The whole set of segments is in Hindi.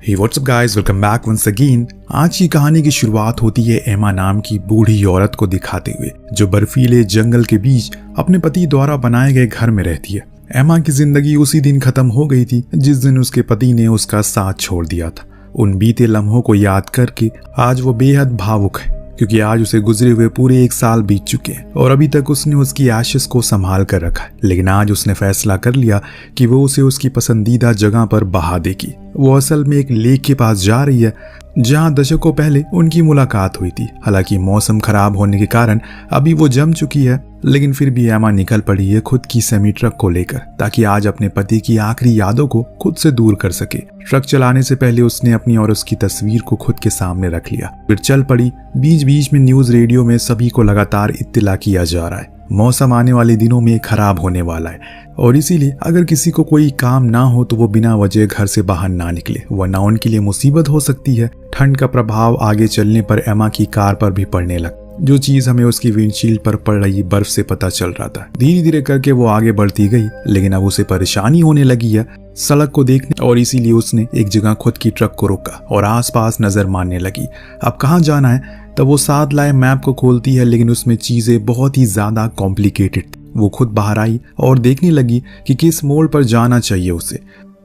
Hey, what's up guys? Welcome back once again। आज की कहानी की शुरुआत होती है एमा नाम की बूढ़ी औरत को दिखाते हुए, जो बर्फीले जंगल के बीच अपने पति द्वारा बनाए गए घर में रहती है। एमा की जिंदगी उसी दिन खत्म हो गई थी जिस दिन उसके पति ने उसका साथ छोड़ दिया था। उन बीते लम्हों को याद करके आज वो बेहद भावुक है, क्योंकि आज उसे गुजरे हुए पूरे 1 साल बीत चुके हैं और अभी तक उसने उसकी एशेस को संभाल कर रखा है। लेकिन आज उसने फैसला कर लिया कि वो उसे उसकी पसंदीदा जगह पर बहा देगी। वो असल में एक लेक के पास जा रही है जहां दशकों पहले उनकी मुलाकात हुई थी। हालांकि मौसम खराब होने के कारण अभी वो जम चुकी है, लेकिन फिर भी एमा निकल पड़ी है खुद की सेमी ट्रक को लेकर, ताकि आज अपने पति की आखिरी यादों को खुद से दूर कर सके। ट्रक चलाने से पहले उसने अपनी और उसकी तस्वीर को खुद के सामने रख लिया, फिर चल पड़ी। बीच बीच में न्यूज रेडियो में सभी को लगातार इत्तिला किया जा रहा है, मौसम आने वाले दिनों में खराब होने वाला है और इसीलिए अगर किसी को कोई काम ना हो तो वो बिना वजह घर से बाहर ना निकले, वरना उनके लिए मुसीबत हो सकती है। ठंड का प्रभाव आगे चलने पर एमा की कार पर भी पड़ने लगा, जो चीज हमें उसकी विंडशील्ड पर पड़ रही बर्फ से पता चल रहा था। धीरे धीरे करके वो आगे बढ़ती गई, लेकिन अब उसे परेशानी होने लगी है सड़क को देखने, और इसीलिए उसने एक जगह खुद की ट्रक को रोका और आसपास नजर मारने लगी। अब कहाँ जाना है? तब वो साथ लाए मैप को खोलती है, लेकिन उसमें चीजें बहुत ही ज्यादा कॉम्प्लिकेटेड थी। वो खुद बाहर आई और देखने लगी कि किस मोड़ पर जाना चाहिए उसे।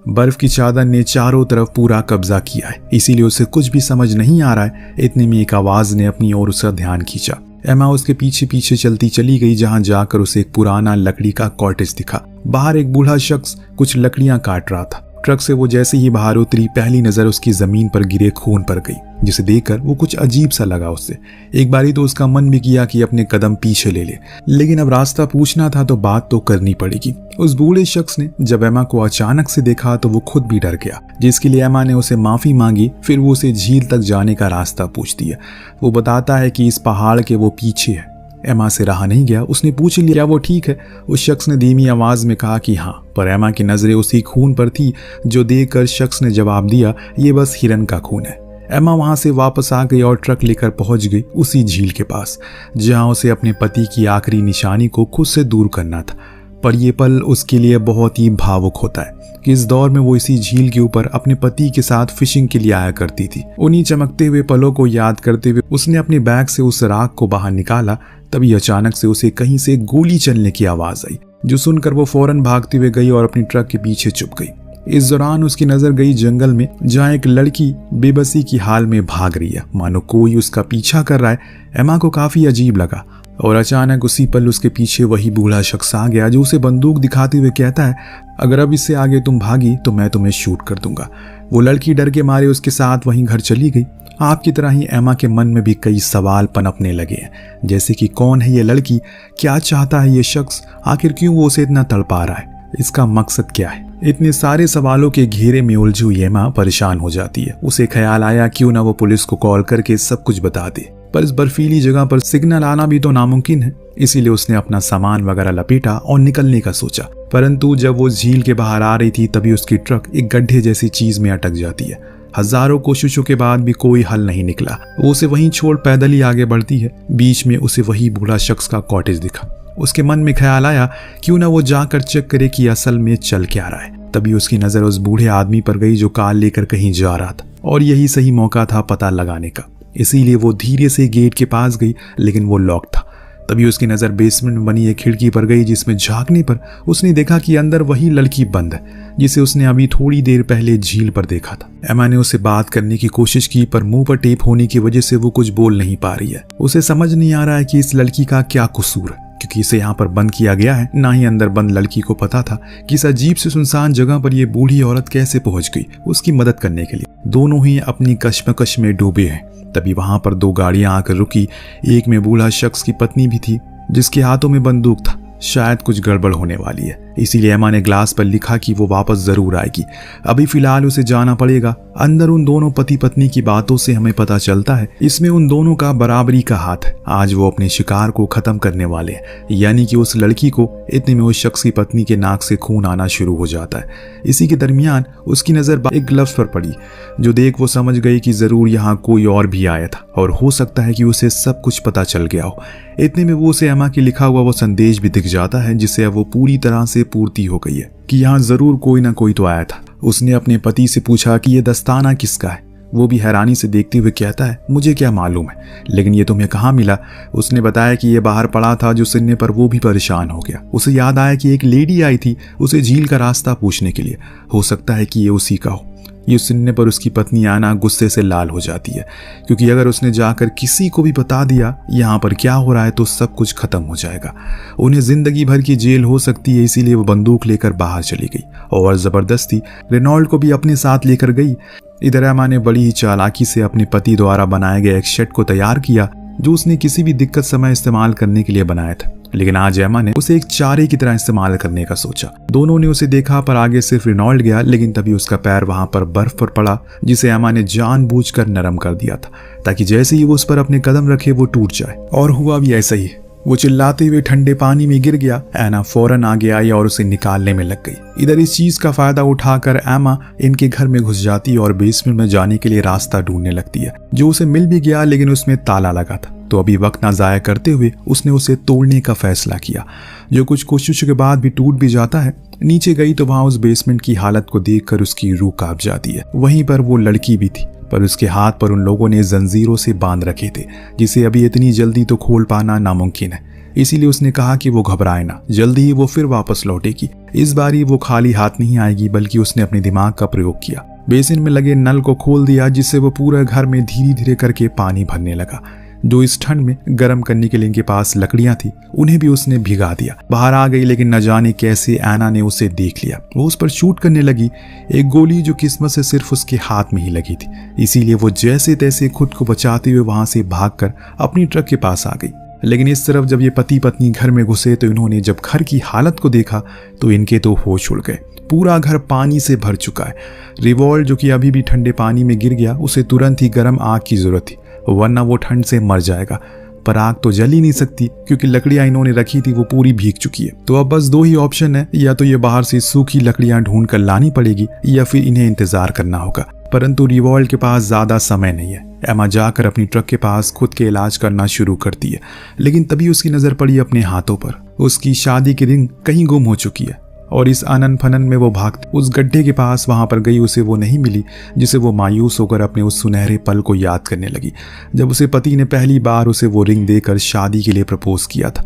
बर्फ की चादर ने चारों तरफ पूरा कब्जा किया है, इसीलिए उसे कुछ भी समझ नहीं आ रहा है। इतने में एक आवाज ने अपनी ओर उसका ध्यान खींचा। एमा उसके पीछे पीछे चलती चली गई, जहां जाकर उसे एक पुराना लकड़ी का कॉटेज दिखा। बाहर एक बूढ़ा शख्स कुछ लकड़ियां काट रहा था। ट्रक से वो जैसे ही बाहर उतरी, पहली नजर उसकी जमीन पर गिरे खून पर गई, जिसे देखकर वो कुछ अजीब सा लगा उसे। एक बारी तो उसका मन भी किया कि अपने कदम पीछे ले ले, लेकिन अब रास्ता पूछना था तो बात तो करनी पड़ेगी। उस बूढ़े शख्स ने जब एमा को अचानक से देखा तो वो खुद भी डर गया, जिसके लिए एमा ने उसे माफी मांगी। फिर वो उसे झील तक जाने का रास्ता पूछती है। वो बताता है कि इस पहाड़ के वो पीछे है। एमा से रहा नहीं गया, उसने पूछ लिया क्या वो ठीक है। उस शख्स ने धीमी आवाज में कहा कि हाँ, पर एमा की नजरें उसी खून पर थी, जो देखकर शख्स ने जवाब दिया, ये बस हिरन का खून है। एमा वहां से वापस आ गई और ट्रक लेकर पहुंच गई उसी झील के पास, जहां उसे अपने पति की आखिरी निशानी को खुद से दूर करना था। पर यह पल उसके लिए बहुत ही भावुक होता है कि इस दौर में वो इसी झील के ऊपर अपने पति के साथ फिशिंग के लिए आया करती थी। उन्हीं चमकते हुए पलों को याद करते हुए उसने अपने बैग से उस राख को बाहर निकाला। तभी अचानक से उसे कहीं से गोली चलने की आवाज आई, जो सुनकर वो फौरन भागते हुए गई और अपनी ट्रक के पीछे छुप गई। इस दौरान उसकी नजर गई जंगल में, जहाँ एक लड़की बेबसी की हाल में भाग रही है, मानो कोई उसका पीछा कर रहा है। एमा को काफी अजीब लगा और अचानक उसी पल उसके पीछे वही बूढ़ा शख्स आ गया, जो उसे बंदूक दिखाते हुए कहता है, अगर अब इससे आगे तुम भागी तो मैं तुम्हें शूट कर दूंगा। वो लड़की डर के मारे उसके साथ वहीं घर चली गई। आपकी तरह ही एमा के मन में भी कई सवाल पनपने लगे हैं, जैसे कि कौन है ये लड़की, क्या चाहता है ये शख्स, आखिर क्यों वो उसे इतना तड़पा रहा है, इसका मकसद क्या है। इतने सारे सवालों के घेरे में उलझी हुई एमा परेशान हो जाती है। उसे ख्याल आया क्यों ना वो पुलिस को कॉल करके सब कुछ बता दे, पर इस बर्फीली जगह पर सिग्नल आना भी तो नामुमकिन है। इसीलिए उसने अपना सामान वगैरह लपेटा और निकलने का सोचा, परंतु जब वो झील के बाहर आ रही थी तभी उसकी ट्रक एक गड्ढे जैसी चीज में अटक जाती है। हजारों कोशिशों के बाद भी कोई हल नहीं निकला। वो उसे वहीं छोड़ पैदल ही आगे बढ़ती है। बीच में उसे वही बूढ़ा शख्स का कॉटेज दिखा। उसके मन में ख्याल आया क्यों ना वो जाकर चेक करे कि असल में चल क्या रहा है। तभी उसकी नजर उस बूढ़े आदमी पर गई जो कार लेकर कहीं जा रहा था, और यही सही मौका था पता लगाने का। इसीलिए वो धीरे से गेट के पास गई, लेकिन वो लॉक था। तभी उसकी नजर बेसमेंट में बनी एक खिड़की पर गई, जिसमें झांकने पर उसने देखा कि अंदर वही लड़की बंद है, जिसे उसने अभी थोड़ी देर पहले झील पर देखा था। एमा ने उससे बात करने की कोशिश की, पर मुंह पर टेप होने की वजह से वो कुछ बोल नहीं पा रही है। उसे समझ नहीं आ रहा है कि इस लड़की का क्या कसूर है, क्योंकि इसे यहाँ पर बंद किया गया है। ना ही अंदर बंद लड़की को पता था कि इस अजीब से सुनसान जगह पर यह बूढ़ी औरत कैसे पहुंच गई उसकी मदद करने के लिए। दोनों ही अपनी कश्मकश में डूबे हैं। तभी वहां पर 2 गाड़ियां आकर रुकी। एक में बूढ़ा शख्स की पत्नी भी थी, जिसके हाथों में बंदूक था। शायद कुछ गड़बड़ होने वाली है, इसीलिए एमा ने ग्लास पर लिखा कि वो वापस जरूर आएगी। अभी फिलहाल उसे जाना पड़ेगा। अंदर उन दोनों पति पत्नी की बातों से हमें पता चलता है इसमें उन दोनों का बराबरी का हाथ है। आज वो अपने शिकार को खत्म करने वाले हैं, यानी कि उस लड़की को। इतने में उस शख्स की पत्नी के नाक से खून आना शुरू हो जाता है। इसी के दरमियान उसकी नजर एक ग्लव्स पर पड़ी, जो देख वो समझ गई कि जरूर यहाँ कोई और भी आया था और हो सकता है कि उसे सब कुछ पता चल गया हो। इतने में वो उसे एमा के लिखा हुआ वो संदेश भी दिख जाता है, जिसे अब वो पूरी तरह से पूर्ति हो गई है कि यहाँ जरूर कोई ना कोई तो आया था। उसने अपने पति से पूछा कि ये दस्ताना किसका है। वो भी हैरानी से देखते हुए कहता है, मुझे क्या मालूम है, लेकिन ये तुम्हें कहाँ मिला। उसने बताया कि ये बाहर पड़ा था। जो सुनने पर वो भी परेशान हो गया। उसे याद आया कि एक लेडी आई थी उसे झील का रास्ता पूछने के लिए, हो सकता है कि ये उसी का हो। ये सुनने पर उसकी पत्नी आना गुस्से से लाल हो जाती है, क्योंकि अगर उसने जाकर किसी को भी बता दिया यहाँ पर क्या हो रहा है तो सब कुछ खत्म हो जाएगा। उन्हें जिंदगी भर की जेल हो सकती है। इसीलिए वो बंदूक लेकर बाहर चली गई और जबरदस्ती रेनॉल्ड को भी अपने साथ लेकर गई। इधर एमा ने बड़ी ही चालाकी से अपने पति द्वारा बनाए गए एक शेड को तैयार किया, जो उसने किसी भी दिक्कत समय इस्तेमाल करने के लिए बनाया था। लेकिन आज एमा ने उसे एक चारे की तरह इस्तेमाल करने का सोचा। दोनों ने उसे देखा, पर आगे सिर्फ रेनॉल्ड गया। लेकिन तभी उसका पैर वहां पर बर्फ पर पड़ा, जिसे एमा ने जानबूझकर नरम कर दिया था, ताकि जैसे ही वो उस पर अपने कदम रखे वो टूट जाए। और हुआ भी ऐसा ही। वो चिल्लाते हुए ठंडे पानी में गिर गया। एना फौरन आगे आई और उसे निकालने में लग गई। इधर इस चीज का फायदा उठाकर एमा इनके घर में घुस जाती है और बेसमेंट में जाने के लिए रास्ता ढूंढने लगती है, जो उसे मिल भी गया, लेकिन उसमें ताला लगा था। तो अभी वक्त ना जाया करते हुए उसने उसे तोड़ने का फैसला किया, जो कुछ कोशिशों के बाद भी टूट भी जाता है। नीचे गई तो वहां उस बेसमेंट की हालत को देखकर उसकी रूह कांप जाती है। वहीं पर वो लड़की भी थी, पर उसके हाथ पर उन लोगों ने जंजीरों से बांध रखे थे, जिसे अभी इतनी जल्दी तो खोल पाना नामुमकिन है। इसीलिए उसने कहा कि वो घबराए ना, जल्दी ही वो फिर वापस लौटेगी। इस बारी वो खाली हाथ नहीं आएगी, बल्कि उसने अपने दिमाग का प्रयोग किया। बेसिन में लगे नल को खोल दिया, जिससे वो पूरे घर में धीरे धीरे करके पानी भरने लगा। जो इस ठंड में गर्म करने के लिए इनके पास लकड़ियां थी, उन्हें भी उसने भिगा दिया। बाहर आ गई, लेकिन न जाने कैसे एना ने उसे देख लिया। वो उस पर शूट करने लगी, एक गोली जो किस्मत से सिर्फ उसके हाथ में ही लगी थी। इसीलिए वो जैसे तैसे खुद को बचाते हुए वहां से भागकर अपनी ट्रक के पास आ गई। लेकिन इस तरफ जब ये पति पत्नी घर में घुसे तो इन्होंने जब घर की हालत को देखा तो इनके तो होश उड़ गए। पूरा घर पानी से भर चुका है। रिवॉल्ट, जो कि अभी भी ठंडे पानी में गिर गया, उसे तुरंत ही गर्म आग की जरूरत थी, वरना वो ठंड से मर जाएगा। पर आग तो जल ही नहीं सकती, क्योंकि लकड़ियां इन्होंने रखी थी वो पूरी भीग चुकी है। तो अब बस दो ही ऑप्शन है, या तो ये बाहर से सूखी लकड़ियां ढूंढ कर लानी पड़ेगी, या फिर इन्हें इंतजार करना होगा। परंतु रिवॉल्ट के पास ज्यादा समय नहीं है। एमा जाकर अपनी ट्रक के पास खुद के इलाज करना शुरू करती है, लेकिन तभी उसकी नजर पड़ी अपने हाथों पर। उसकी शादी की रिंग कहीं गुम हो चुकी है, और इस आनन फनन में वो भागती उस गड्ढे के पास वहां पर गई। उसे वो नहीं मिली, जिसे वो मायूस होकर अपने उस सुनहरे पल को याद करने लगी, जब उसे पति ने पहली बार उसे वो रिंग देकर शादी के लिए प्रपोज किया था।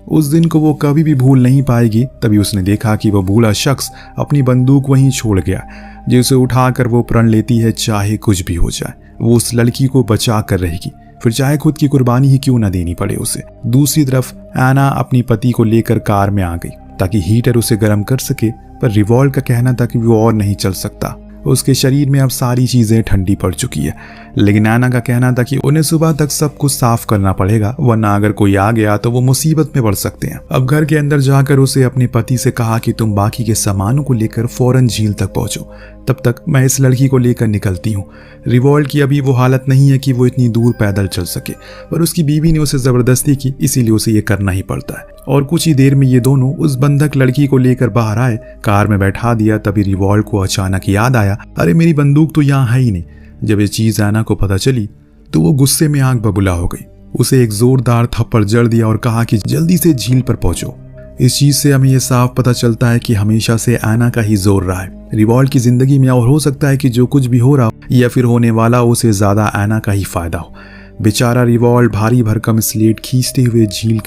उस दिन को वो कभी भी भूल नहीं पाएगी। तभी उसने देखा कि वो भूला शख्स अपनी बंदूक वहीं छोड़ गया, जिसे उठाकर वो प्रण लेती है, चाहे कुछ भी हो जाए वो उस लड़की को बचा कर रहेगी, फिर चाहे खुद की कुर्बानी ही क्यों न देनी पड़े उसे। दूसरी तरफ एना अपनी पति को लेकर कार में आ गई, ताकि हीटर उसे गर्म कर सके। पर रिवॉल्ट का कहना था कि वो और नहीं चल सकता, उसके शरीर में अब सारी चीजें ठंडी पड़ चुकी है। लेकिन एना का कहना था कि उन्हें सुबह तक सब कुछ साफ करना पड़ेगा, वरना अगर कोई आ गया तो वो मुसीबत में पड़ सकते हैं। अब घर के अंदर जाकर उसे अपने पति से कहा कि तुम बाकी के सामानों को लेकर फौरन झील तक पहुंचो, तब तक मैं इस लड़की को लेकर निकलती हूँ। रिवॉल्ट की अभी वो हालत नहीं है कि वो इतनी दूर पैदल चल सके, पर उसकी बीवी ने उसे जबरदस्ती की, इसीलिए उसे ये करना ही पड़ता है। और कुछ ही देर में ये दोनों उस बंधक लड़की को लेकर बाहर आए, कार में बैठा दिया। तभी रिवॉल्ट को अचानक याद आया, अरे मेरी बंदूक तो यहाँ है ही नहीं। जब ये चीज एना को पता चली तो वो गुस्से में आग बबूला हो गई। उसे एक जोरदार थप्पड़ जड़ दिया और कहा कि जल्दी से झील पर पहुंचो। इस चीज से हमें यह साफ पता चलता है कि हमेशा से एना का ही जोर रहा है रिवॉल्ट की जिंदगी में, और हो सकता है कि जो कुछ भी हो रहा हो या फिर होने वाला उसे ज्यादा एना का ही फायदा हो। बेचारा रिवॉल्ट भारी भरकम स्लेट खींचते हुए झील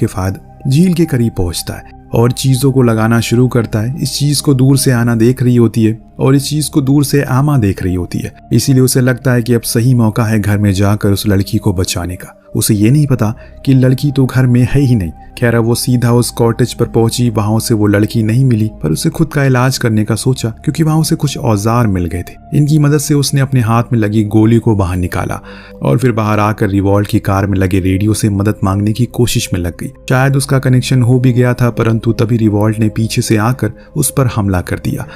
के करीब पहुंचता है और चीजों को लगाना शुरू करता है। इस चीज को दूर से आना देख रही होती है और इस चीज को दूर से आमा देख रही होती है। इसीलिए उसे लगता है कि अब सही मौका है घर में जाकर उस लड़की को बचाने का। उसे ये नहीं पता कि लड़की तो घर में है ही नहीं। खैर वो सीधा उस कॉटेज पर पहुंची, वहां से वो लड़की नहीं मिली, पर उसे खुद का इलाज करने का सोचा, क्योंकि वहां उसे कुछ औजार मिल गए थे। इनकी मदद से उसने अपने हाथ में लगी गोली को बाहर निकाला और फिर बाहर आकर रिवॉल्ट की कार में लगे रेडियो से मदद मांगने की कोशिश में लग गई। शायद उसका कनेक्शन हो भी गया था, परंतु तभी रिवॉल्ट ने पीछे से आकर उस पर हमला कर दिया।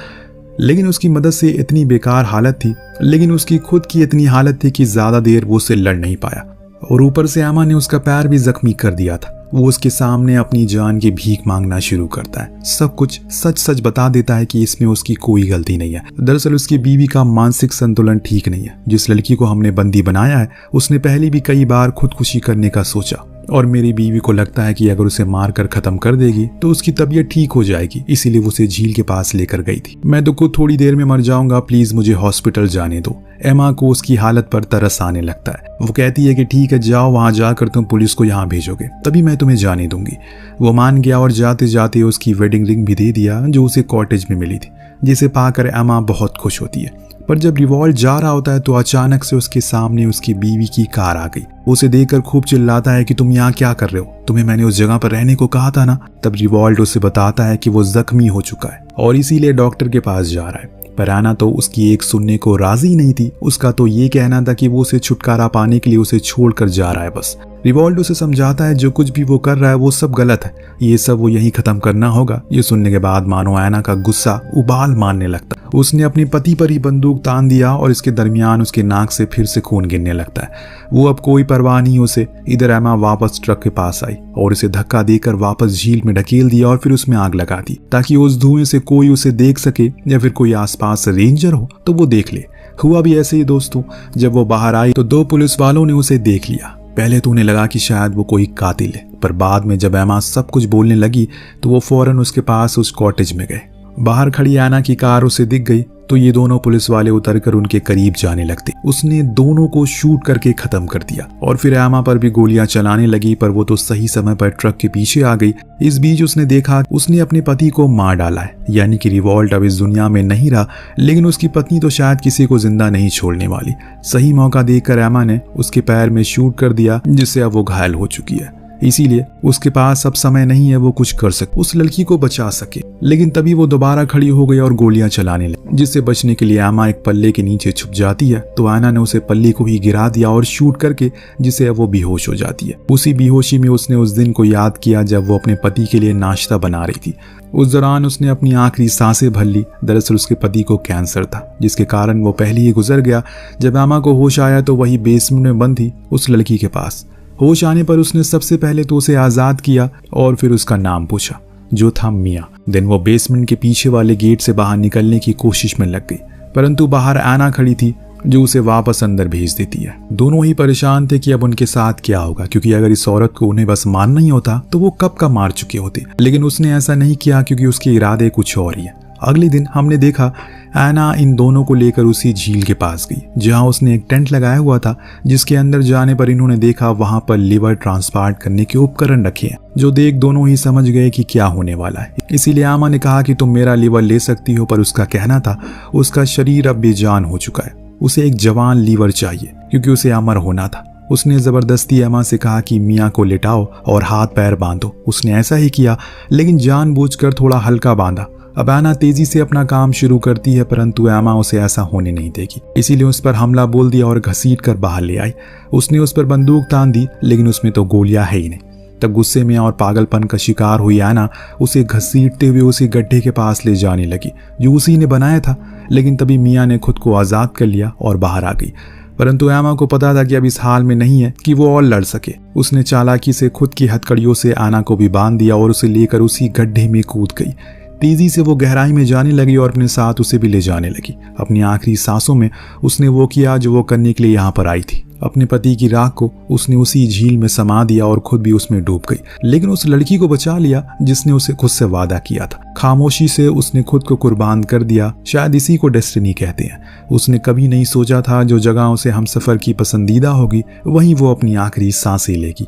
लेकिन उसकी मदद से इतनी बेकार हालत थी, लेकिन उसकी खुद की इतनी हालत थी कि ज्यादा देर वो उससे लड़ नहीं पाया, और ऊपर से आमा ने उसका पैर भी जख्मी कर दिया था। वो उसके सामने अपनी जान की भीख मांगना शुरू करता है, सब कुछ सच सच बता देता है कि इसमें उसकी कोई गलती नहीं है। दरअसल उसकी बीवी का मानसिक संतुलन ठीक नहीं है। जिस लड़की को हमने बंदी बनाया है उसने पहले भी कई बार खुदकुशी करने का सोचा, और मेरी बीवी को लगता है कि अगर उसे मारकर खत्म कर देगी तो उसकी तबीयत ठीक हो जाएगी, इसीलिए वो उसे झील के पास लेकर गई थी। मैं तो खुद थोड़ी देर में मर जाऊंगा, प्लीज मुझे हॉस्पिटल जाने दो। एमा को उसकी हालत पर तरस आने लगता है। वो कहती है कि ठीक है जाओ, वहां जाकर तुम पुलिस को यहाँ भेजोगे तभी मैं तुम्हें जाने दूंगी। वो मान गया और जाते जाते उसकी वेडिंग रिंग भी दे दिया जो उसे कॉटेज में मिली थी, जिसे पाकर एमा बहुत खुश होती है। पर जब रिवॉल्ट जा रहा होता है तो अचानक से उसके सामने उसकी बीवी की कार आ गई। उसे देखकर खूब चिल्लाता है कि तुम यहाँ क्या कर रहे हो, तुम्हें मैंने उस जगह पर रहने को कहा था ना। तब रिवॉल्ट उसे बताता है कि वो जख्मी हो चुका है और इसीलिए डॉक्टर के पास जा रहा है। पर आना तो उसकी एक सुनने को राजी नहीं थी। उसका तो ये कहना था कि वो उसे छुटकारा पाने के लिए उसे छोड़कर जा रहा है बस। रिवॉल्ट उसे समझाता है जो कुछ भी वो कर रहा है वो सब गलत है, ये सब वो यही खत्म करना होगा। ये सुनने के बाद मानो आयना का गुस्सा उबाल मारने लगता। उसने अपने पति पर ही बंदूक तान दिया और इसके दरमियान उसके नाक से फिर से खून गिरने लगता है। वो अब कोई परवाह नहीं उसे। इधर एमा वापस ट्रक के पास आई और उसे धक्का देकर वापस झील में ढकेल दिया और फिर उसमें आग लगा दी ताकि उस धुएं से कोई उसे देख सके या फिर कोई आसपास रेंजर हो तो वो देख ले। हुआ भी ऐसे ही दोस्तों। जब वो बाहर आई तो 2 पुलिस वालों ने उसे देख लिया। पहले तो उन्हें लगा कि शायद वो कोई कातिल है, पर बाद में जब एमा सब कुछ बोलने लगी तो वो फौरन उसके पास उस कॉटेज में गए। बाहर खड़ी आना की कार उसे दिख गई तो ये दोनों पुलिस वाले उतरकर उनके करीब जाने लगते। उसने दोनों को शूट करके खत्म कर दिया और फिर एमा पर भी गोलियां चलाने लगी, पर वो तो सही समय पर ट्रक के पीछे आ गई। इस बीच उसने देखा उसने अपने पति को मार डाला है, यानी कि रिवॉल्ट अब इस दुनिया में नहीं रहा, लेकिन उसकी पत्नी तो शायद किसी को जिंदा नहीं छोड़ने वाली। सही मौका देखकर एमा ने उसके पैर में शूट कर दिया, जिससे अब वो घायल हो चुकी है। इसीलिए उसके पास अब समय नहीं है वो कुछ कर सके, उस लड़की को बचा सके। लेकिन तभी वो दोबारा खड़ी हो गई और गोलियां चलाने लगी, जिससे बचने के लिए एमा एक पल्ले के नीचे छुप जाती है। तो आयना ने उसे पल्ले को ही गिरा दिया और शूट करके, जिससे अब वो बेहोश हो जाती है। उसी बेहोशी में उसने उस दिन को याद किया जब वो अपने पति के लिए नाश्ता बना रही थी। उस दौरान उसने अपनी आखिरी सांसें भर ली। दरअसल उसके पति को कैंसर था, जिसके कारण वो पहले ही गुजर गया। जब एमा को होश आया तो वही बेसमेंट में बंद थी उस लड़की के पास। होश आने पर उसने सबसे पहले तो उसे आजाद किया और फिर उसका नाम पूछा, जो था मिया। देन वो बेसमेंट के पीछे वाले गेट से बाहर निकलने की कोशिश में लग गई, परंतु बाहर आना खड़ी थी जो उसे वापस अंदर भेज देती है। दोनों ही परेशान थे कि अब उनके साथ क्या होगा, क्योंकि अगर इस औरत को उन्हें बस मारना ही होता तो वो कब का मार चुके होते। लेकिन उसने ऐसा नहीं किया क्योंकि उसके इरादे कुछ और ही है। अगले दिन हमने देखा आयना इन दोनों को लेकर उसी झील के पास गई जहां उसने एक टेंट लगाया हुआ था, जिसके अंदर जाने पर इन्होंने देखा वहां पर लिवर ट्रांसप्लांट करने के उपकरण रखे हैं, जो देख दोनों ही समझ गए कि क्या होने वाला है। इसीलिए आमा ने कहा कि तुम मेरा लिवर ले सकती हो, पर उसका कहना था उसका शरीर अब बेजान हो चुका है, उसे एक जवान लीवर चाहिए क्योंकि उसे अमर होना था। उसने जबरदस्ती एमा से कहा कि मियाँ को लेटाओ और हाथ पैर बांधो। उसने ऐसा ही किया, लेकिन जानबूझकर थोड़ा हल्का बांधा। अब आना तेजी से अपना काम शुरू करती है, परंतु एमा उसे ऐसा होने नहीं देगी। इसीलिए उस पर हमला बोल दिया और घसीट कर बाहर ले आई। उसने उस पर बंदूक तान दी, लेकिन उसमें तो गोलियां है ही नहीं। तब गुस्से में और पागलपन का शिकार हुई आना उसे घसीटते हुए उसी गड्ढे के पास ले जाने लगी जो उसी ने बनाया था। लेकिन तभी मियाँ ने खुद को आजाद कर लिया और बाहर आ गई, परंतु एमा को पता था कि अब इस हाल में नहीं है कि वो और लड़ सके। उसने चालाकी से खुद की हथकड़ियों से आना को भी बांध दिया और उसे लेकर उसी गड्ढे में कूद गई। तेजी से वो गहराई में जाने लगी और अपने साथ उसे भी ले जाने लगी। अपनी आखिरी सांसों में उसने वो किया जो वो करने के लिए यहाँ पर आई थी। अपने पति की राख को उसने उसी झील में समा दिया और खुद भी उसमें डूब गई, लेकिन उस लड़की को बचा लिया जिसने उसे खुद से वादा किया था। खामोशी से उसने खुद को कुर्बान कर दिया। शायद इसी को डेस्टिनी कहते हैं। उसने कभी नहीं सोचा था जो जगह उसे हमसफर की पसंदीदा होगी वहीं वो अपनी आखिरी सांसें लेगी।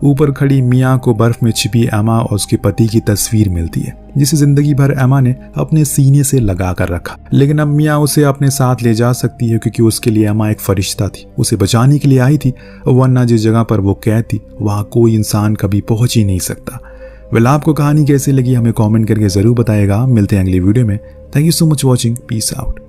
ऊपर खड़ी मियाँ को बर्फ में छिपी एमा और उसके पति की तस्वीर मिलती है, जिसे जिंदगी भर एमा ने अपने सीने से लगा कर रखा। लेकिन अब मियाँ उसे अपने साथ ले जा सकती है क्योंकि उसके लिए एमा एक फरिश्ता थी, उसे बचाने के लिए आई थी, वरना जिस जगह पर वो कैद थी वहाँ कोई इंसान कभी पहुंच ही नहीं सकता। वेल, आपको कहानी कैसी लगी हमें कॉमेंट करके जरूर बताएगा। मिलते हैं अगली वीडियो में। Thank you so much watching. Peace out.